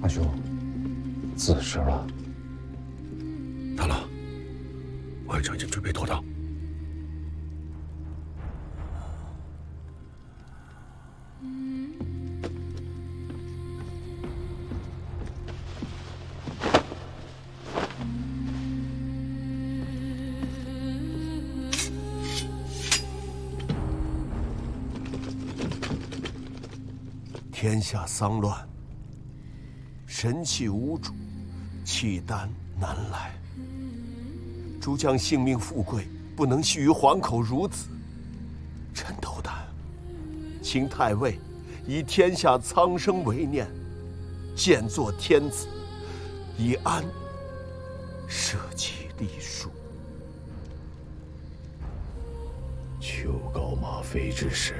阿兄，子时了。大郎，晚上已经准备妥当。天下丧乱，神器无主，契丹难来。诸将性命富贵，不能系于皇口孺子。臣斗胆，请太尉以天下苍生为念，建作天子，以安社稷隶属。秋高马飞之时，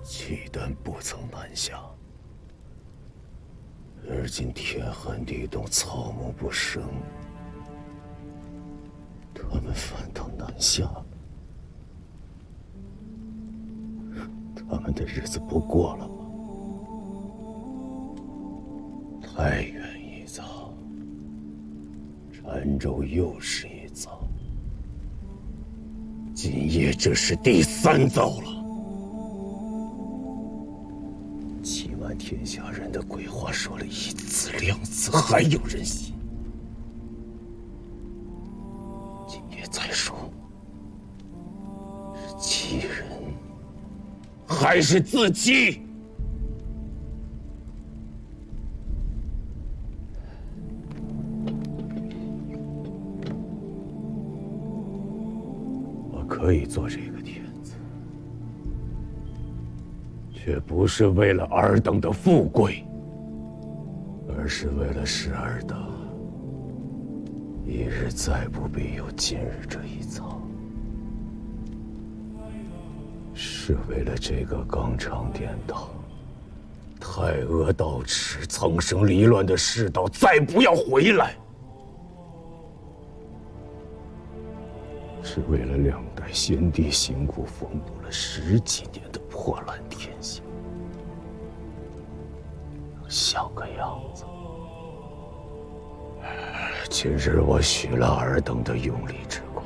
契丹不曾南下，而今天寒地冻，草木不生，他们反倒南下了。他们的日子不过了吗？太原一遭，澶州又是一遭，今夜这是第3遭了。欺瞒天下人的鬼话说了1次2次，还有人信？今夜再说，是欺人还是自欺？我可以做这个天子，却不是为了尔等的富贵，而是为了使尔等一日再不必有今日这一遭，是为了这个纲常颠倒、太阿道耻、苍生离乱的世道再不要回来，是为了2代先帝辛苦缝补了10几年的破烂天下能像个样子。今日我许了尔等的用力之功，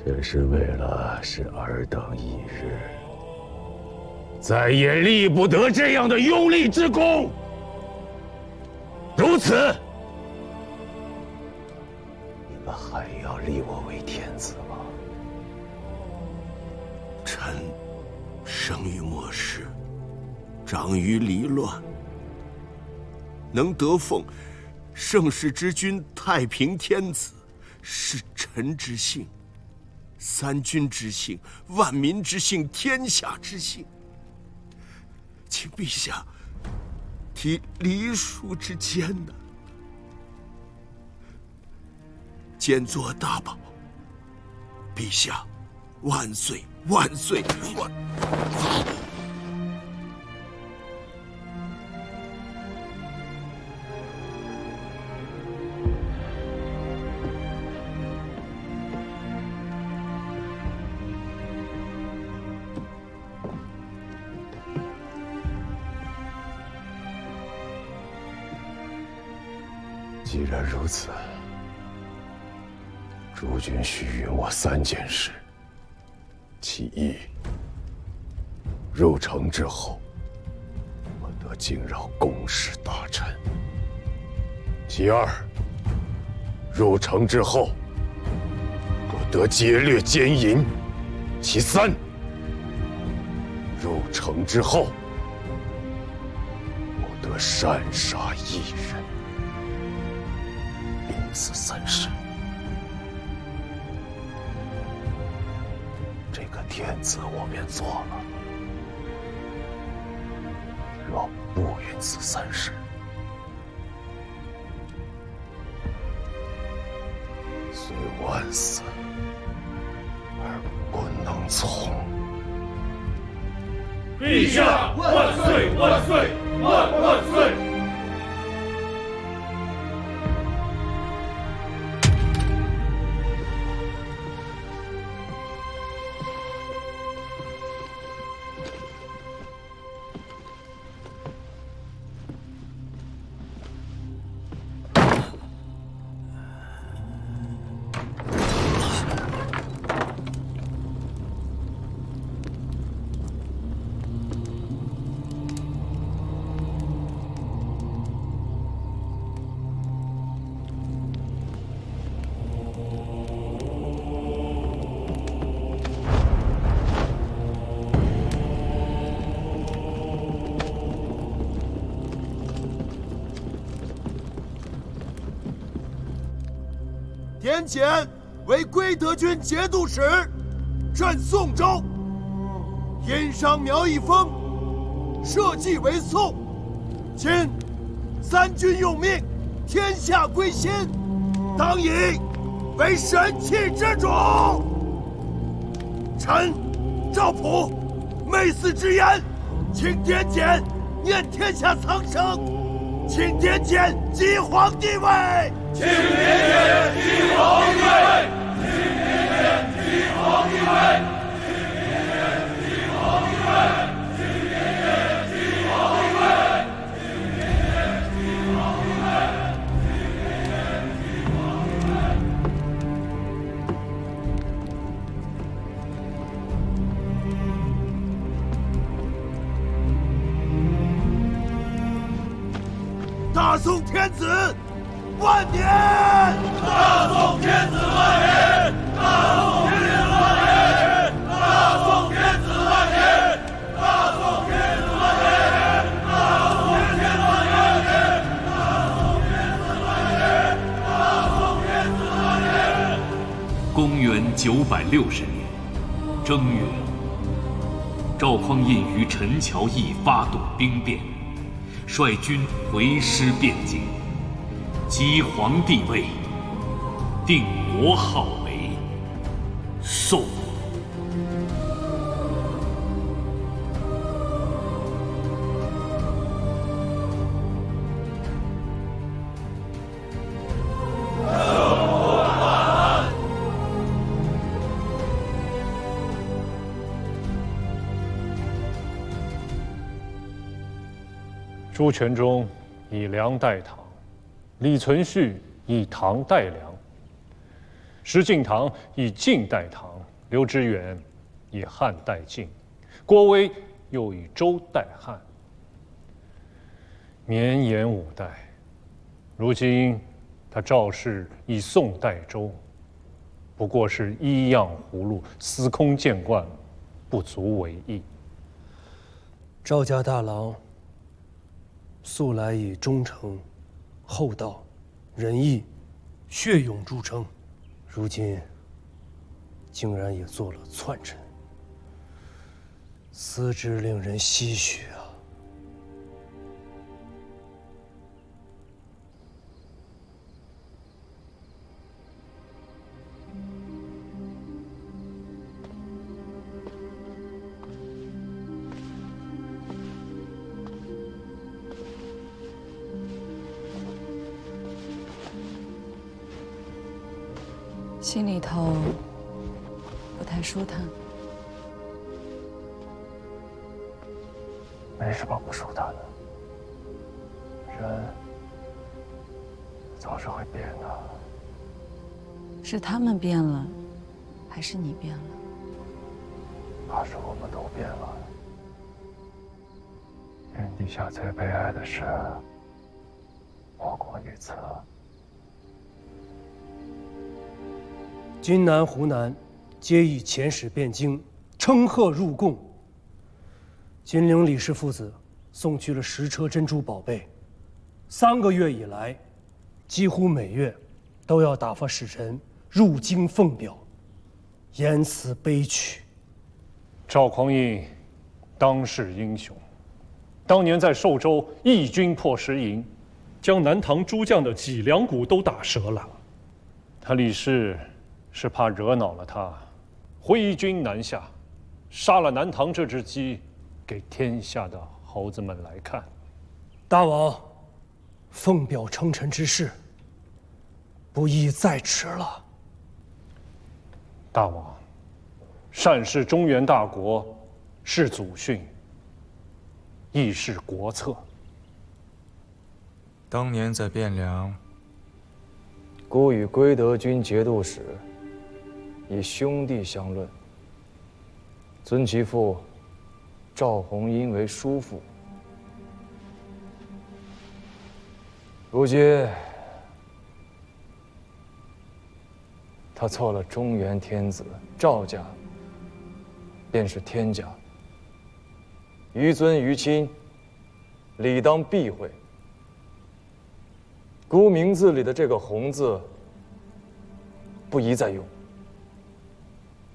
却是为了使尔等一日再也立不得这样的用力之功。如此，你们还要立我为天子吗？臣生于末世，长于离乱，能得奉盛世之君、太平天子，是臣之幸，三军之幸，万民之幸，天下之幸。请陛下提黎庶之艰难，兼作大宝。陛下，万岁万岁万！既然如此，诸君须允我3件事：其一，入城之后，我得惊扰公事大臣；其二，入城之后，我得劫掠奸淫；其三，入城之后，我得擅杀异人。此3事，这个天子我便做了。若不允此3事，虽万死而不能从。陛下万岁万岁万万岁！天简为归德军节度使，镇宋州。殷商苗一封，社稷为宋。今三军用命，天下归心，当以为神器之主。臣赵普昧死之言，请点检念天下苍生，请点检即皇帝位。请点检即皇帝位，请点检即皇帝位，请点检即皇帝位，请点检即皇帝位，请点检即皇帝位，请点检即皇帝位。大宋天子万年！大宋天子万年！大宋天子万年！大宋天子万年！大宋天子万年！大宋天子万年！大宋天子万年！大宋天子万年！公元960年正月，赵匡胤与陈乔义发动兵变，率军回师汴京，即皇帝位，定国号为宋。朱全忠以梁代唐，李存勖以唐代梁，石敬瑭以晋代唐，刘知远以汉代晋，郭威又以周代汉。绵延5代，如今他赵氏以宋代周，不过是依样葫芦，司空见惯，不足为意。赵家大郎素来以忠诚、厚道、仁义、血勇著称，如今竟然也做了篡臣，思之令人唏嘘啊！心里头不太舒坦。没什么不舒坦的，人总是会变的。是他们变了，还是你变了？怕是我们都变了。天底下最悲哀的事，莫过于此。今南、湖南皆已遣使汴京，称贺入贡。金陵李氏父子送去了10车珍珠宝贝，3个月以来，几乎每月都要打发使臣入京奉表，言辞悲曲。赵匡胤当世英雄，当年在寿州义军破石营，将南唐诸将的脊梁骨都打折了。他李氏是怕惹恼了他，挥军南下，杀了南唐这只鸡，给天下的猴子们来看。大王，奉表称臣之事，不宜再迟了。大王，善事中原大国，是祖训，亦是国策。当年在汴梁，孤与归德军节度使以兄弟相论，尊其父赵弘殷为叔父。如今他错了中原天子赵家，便是天家，于尊于亲，理当避讳。孤名字里的这个弘字，不宜再用。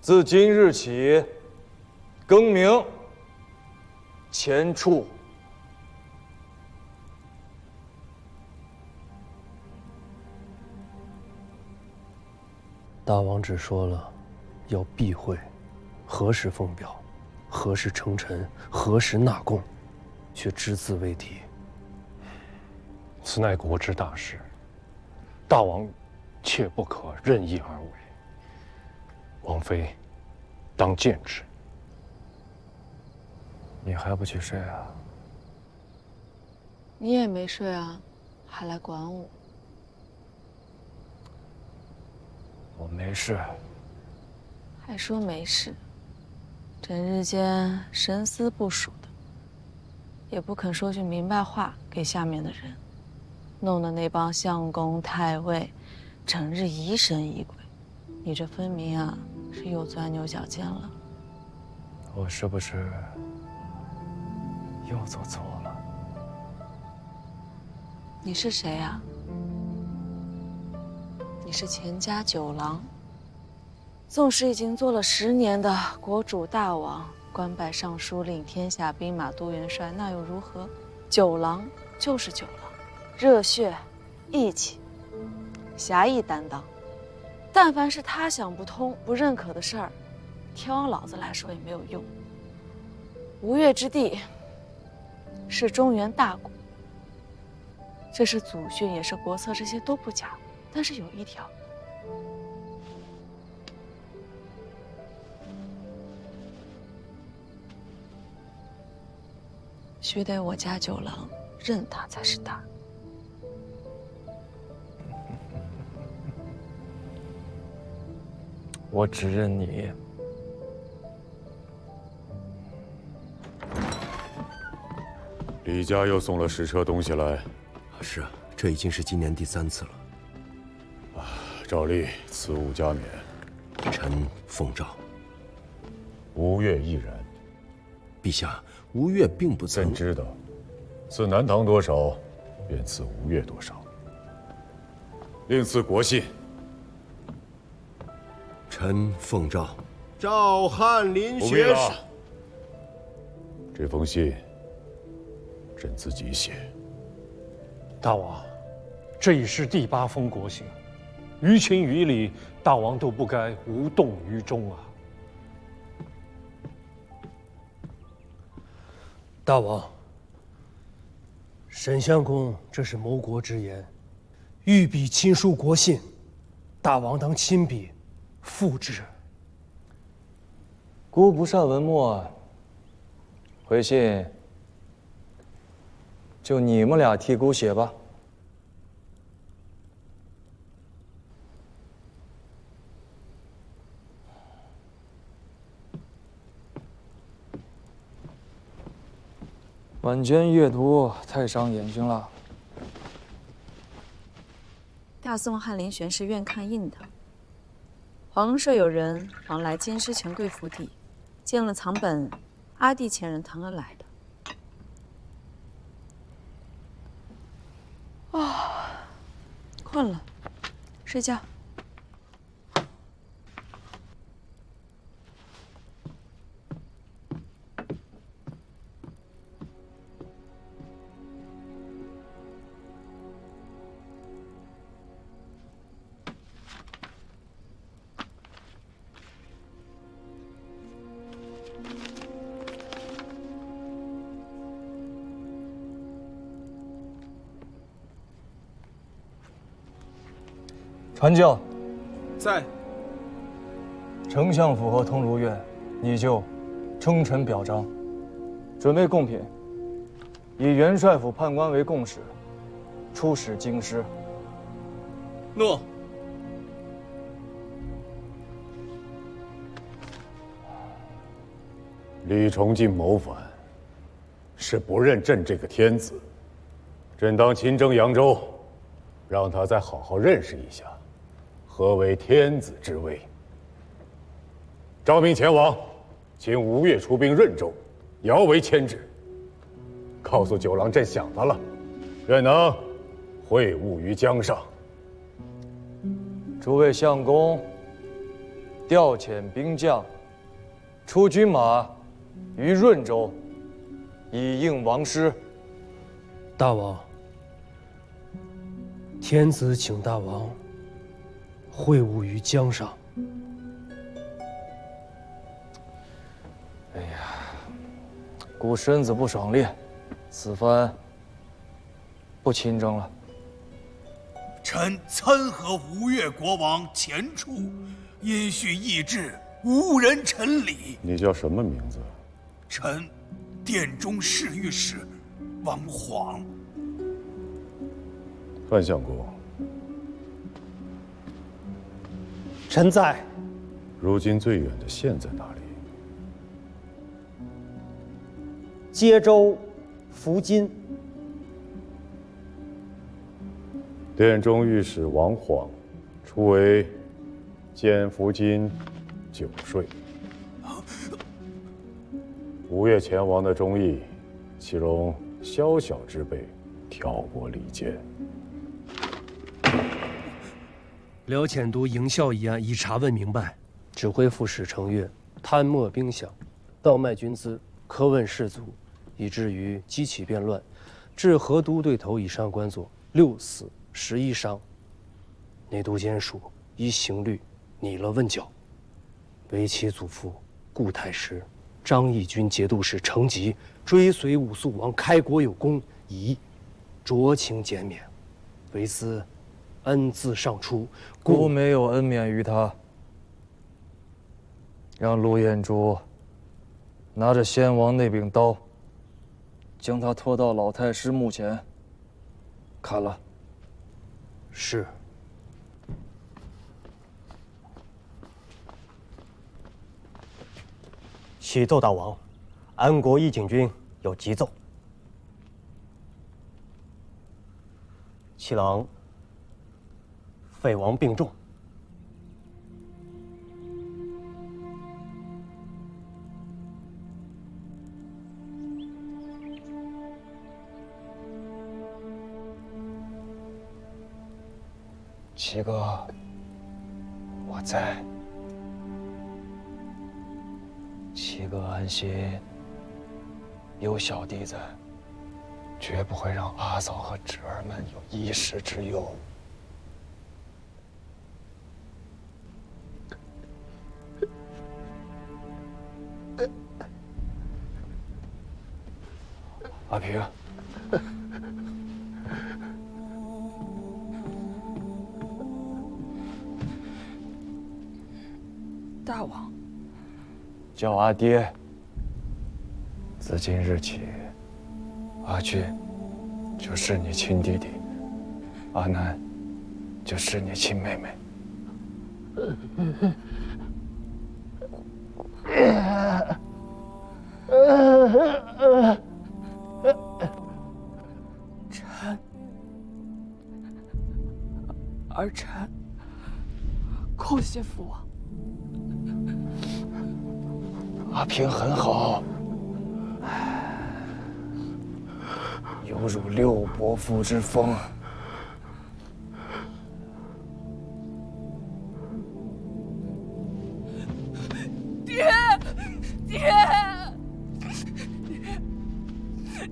自今日起，更名前处。大王只说了，要避讳，何时封表，何时称臣，何时纳贡，却只字未提。此乃国之大事，大王切不可任意而为。王妃当见之。你还不去睡啊？你也没睡啊，还来管我？我没事。还说没事，整日间神思不属的，也不肯说句明白话给下面的人，弄得那帮相公太尉整日疑神疑鬼。你这分明啊是又钻牛角尖了。我是不是又做错了？你是谁啊？你是钱家九郎。纵使已经做了10年的国主大王，官拜尚书令、天下兵马都元帅，那又如何？九郎就是九郎，热血、义气、侠义担当。但凡是他想不通、不认可的事儿，挑老子来说也没有用。吴越之地是中原大国，这是祖训，也是国策，这些都不假。但是有一条，须得我家九郎认他才是大。我只认你。李家又送了10车东西来。是啊，这已经是今年第3次了。照例此物加冕。臣奉诏。吴越亦然。陛下，吴越并不曾。朕知道，赐南唐多少，便赐吴越多少。另赐国信。臣奉诏。赵翰林学士。这封信，朕自己写。大王，这已是第8封国信，于情于理，大王都不该无动于衷啊！大王，沈相公这是谋国之言，御笔亲书国信，大王当亲笔复之。孤不善文墨，回信就你们俩替孤写吧。晚间阅读太伤眼睛了。大宋翰林玄是院看印的。皇舍有人往来监视权贵府邸，见了藏本，阿弟遣人腾而来的。困了，睡觉。传教，在。丞相府和通儒院，拟就称臣表彰，准备贡品，以元帅府判官为贡使，出使京师。诺。李崇进谋反，是不认朕这个天子。朕当亲征扬州，让他再好好认识一下，何为天子之位。诏命前往，请吴越出兵润州，遥为牵制。告诉九郎，朕想他了，愿能会晤于江上。诸位相公，调遣兵将，出军马于润州，以应王师。大王，天子请大王会晤于江上。哎呀，孤身子不爽练，此番不亲征了。臣参合吴越国王前出，因需义志，无人陈礼。你叫什么名字？臣殿中侍御史王晃。范相公，臣在。如今最远的县在哪里？接州、福津。殿中御史王晃，初为监福津9税。吴越前王的忠义，岂容宵小之辈挑拨离间？辽遣都营校一案已查问明白，指挥副使程越贪墨兵饷，盗卖军资，苛问士卒，以至于激起变乱，致河都对头以上官佐6死11伤。内都监署依刑律拟了问剿，为其祖父顾太师、张义军节度使程吉追随武肃王开国有功，宜酌情减免，为斯恩赐上出，孤没有恩免于他。让陆彦珠拿着先王那柄刀，将他拖到老太师墓前砍了。是。启奏大王，安国义警军有急奏。七郎废王病重，七哥，我在。七哥安心，有小弟在，绝不会让阿嫂和侄儿们有一时之忧。阿平，大王，叫阿爹。自今日起，阿俊就是你亲弟弟，阿南就是你亲妹妹。臣，儿臣叩谢父王。阿平很好，有辱六伯父之风。爹，爹，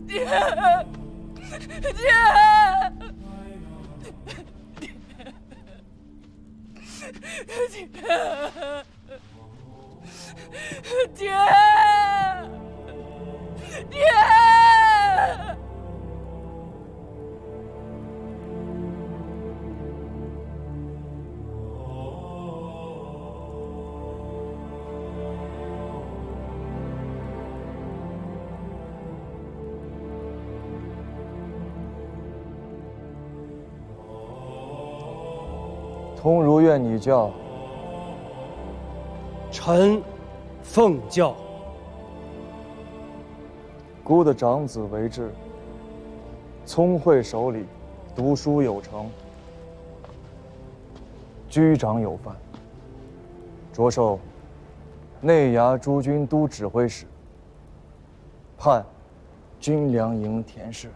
爹，爹，爹，爹！通如愿你教。臣奉教。孤的长子为质，聪慧守礼，读书有成，居长有范，着授内衙诸军都指挥使，判军粮营田事。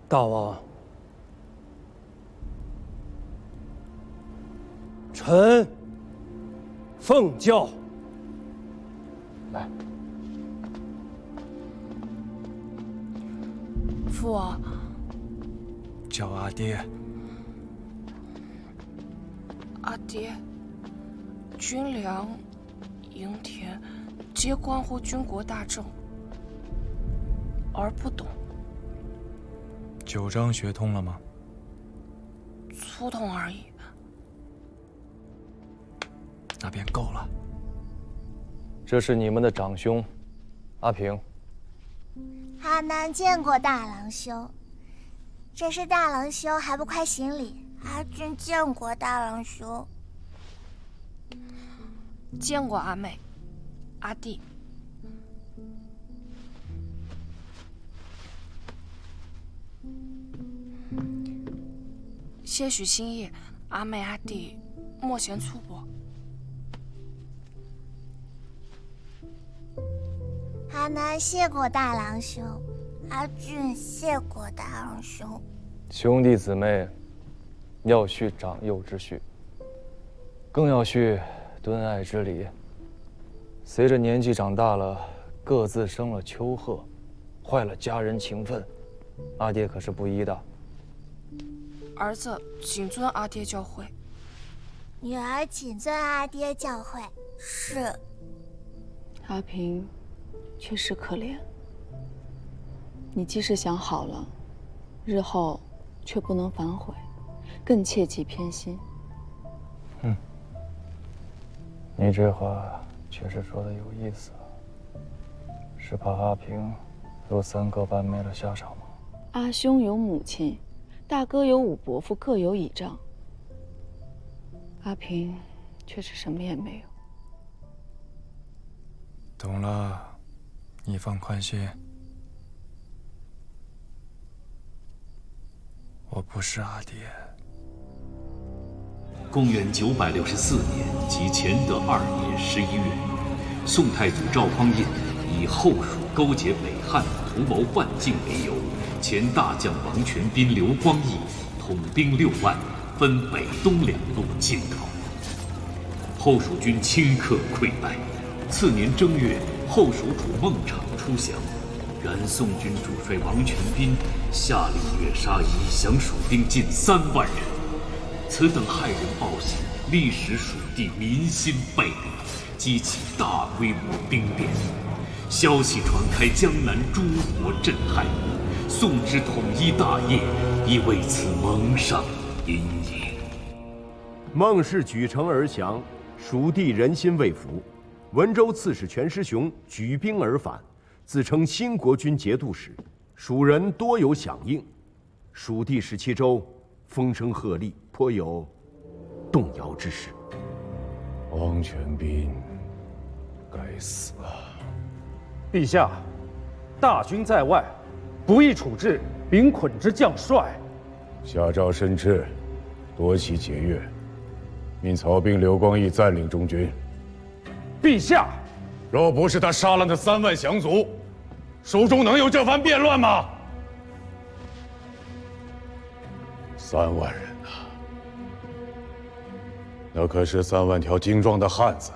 大王，臣奉教。来，父王，叫阿爹。阿爹，军粮、营田，皆关乎军国大政，儿不懂。9章学通了吗？粗通而已。那便够了。这是你们的长兄，阿平。阿南见过大郎兄，这是大郎兄，还不快行礼？阿俊见过大郎兄，见过阿妹、阿弟。些许心意，阿妹、阿弟莫嫌粗薄。阿南谢过大郎兄，阿俊谢过大郎兄。兄弟姊妹，要续长幼之序，更要续敦爱之礼。随着年纪长大了，各自生了丘壑，坏了家人情分，阿爹可是不依的。儿子谨遵阿爹教诲。女儿谨遵阿爹教诲。是。阿平，确实可怜。你既是想好了，日后却不能反悔，更切忌偏心。你这话确实说的有意思，是怕阿平如3个半没了下场吗？阿兄有母亲，大哥有5伯父，各有倚仗。阿平却是什么也没有。懂了，你放宽心。我不是阿爹。公元964年即乾德2年11月，宋太祖赵匡胤以后蜀勾结北汉、图谋换境为由，前大将王全斌、刘光义统兵6万，分北东2路进讨。后蜀军顷刻溃败。次年正月，后蜀主孟昶出降，然宋军主帅王全斌下令虐杀以降蜀兵近3万人。此等骇人暴行，历使蜀地民心背离，激起大规模兵变。消息传开，江南诸国震撼，宋之统一大业亦为此蒙上阴影。孟氏举城而降，蜀地人心未服。文州刺史全师雄举兵而返，自称新国军节度使，蜀人多有响应。蜀地17州风声鹤唳，颇有动摇之势。王全斌，该死啊！陛下，大军在外，不宜处置兵捆之将帅。下诏申斥，夺其节钺，命曹兵刘光义暂领中军。陛下，若不是他杀了那3万降卒，蜀中能有这番变乱吗？3万人啊，那可是3万条精壮的汉子，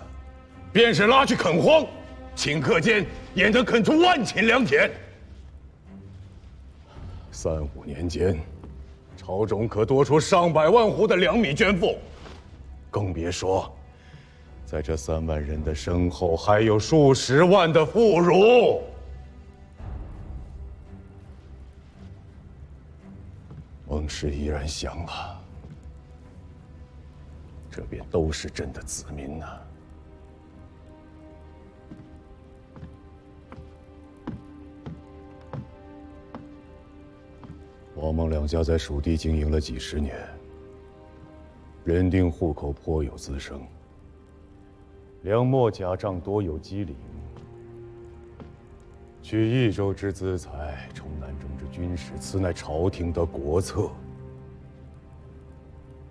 便是拉去垦荒，顷刻间也能垦出万顷良田。3、5年间，朝中可多出上百万户的粮米捐赋，更别说，在这3万人的身后，还有数十万的妇孺。孟氏依然降了，这便都是朕的子民呐。王孟两家在蜀地经营了几十年，人丁户口颇有滋生，粮秣甲仗多有机灵。取益州之资财，充南中之军事，此乃朝廷的国策。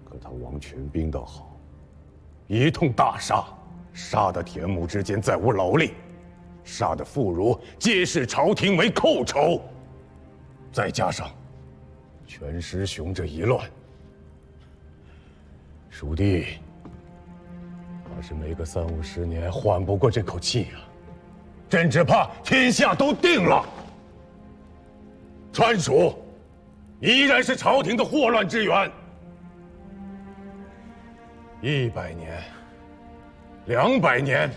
可他王全斌倒好，一通大杀，杀得田亩之间再无劳力，杀的妇孺皆视朝廷为寇仇。再加上全师雄这一乱，蜀地怕是没个30、50年缓不过这口气呀！朕只怕天下都定了，川蜀依然是朝廷的祸乱之源。100年、200年，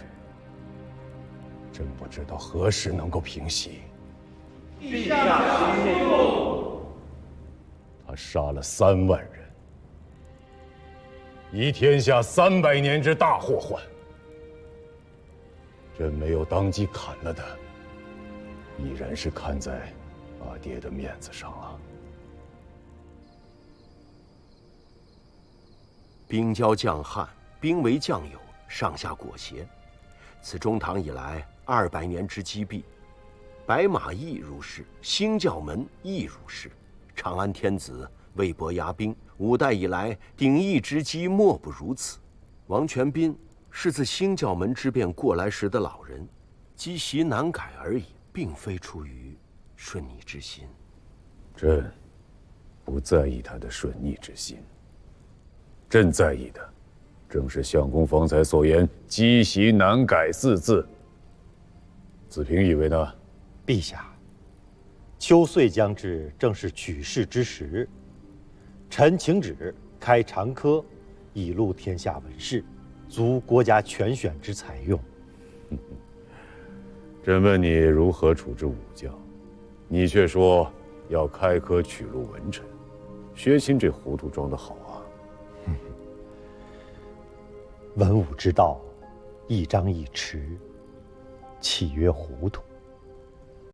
朕不知道何时能够平息。陛下息怒。他杀了3万人，以天下300年之大祸患。朕没有当即砍了他，已然是看在阿爹的面子上了。兵交将汉，兵为将友，上下裹挟。此中唐以来200年之积弊，白马亦如是，兴教门亦如是。长安天子魏博压兵，5代以来鼎益之机莫不如此。王全斌是自兴教门之变过来时的老人，积习难改而已，并非出于顺逆之心。朕不在意他的顺逆之心，朕在意的正是相公方才所言“积习难改”4字。子平以为呢？陛下，秋岁将至，正是取士之时。臣请旨开长科，以录天下文士，足国家全选之采用。朕问你如何处置武将，你却说要开科取录文臣。薛钦这糊涂装得好啊！文武之道，一张一弛，岂曰糊涂？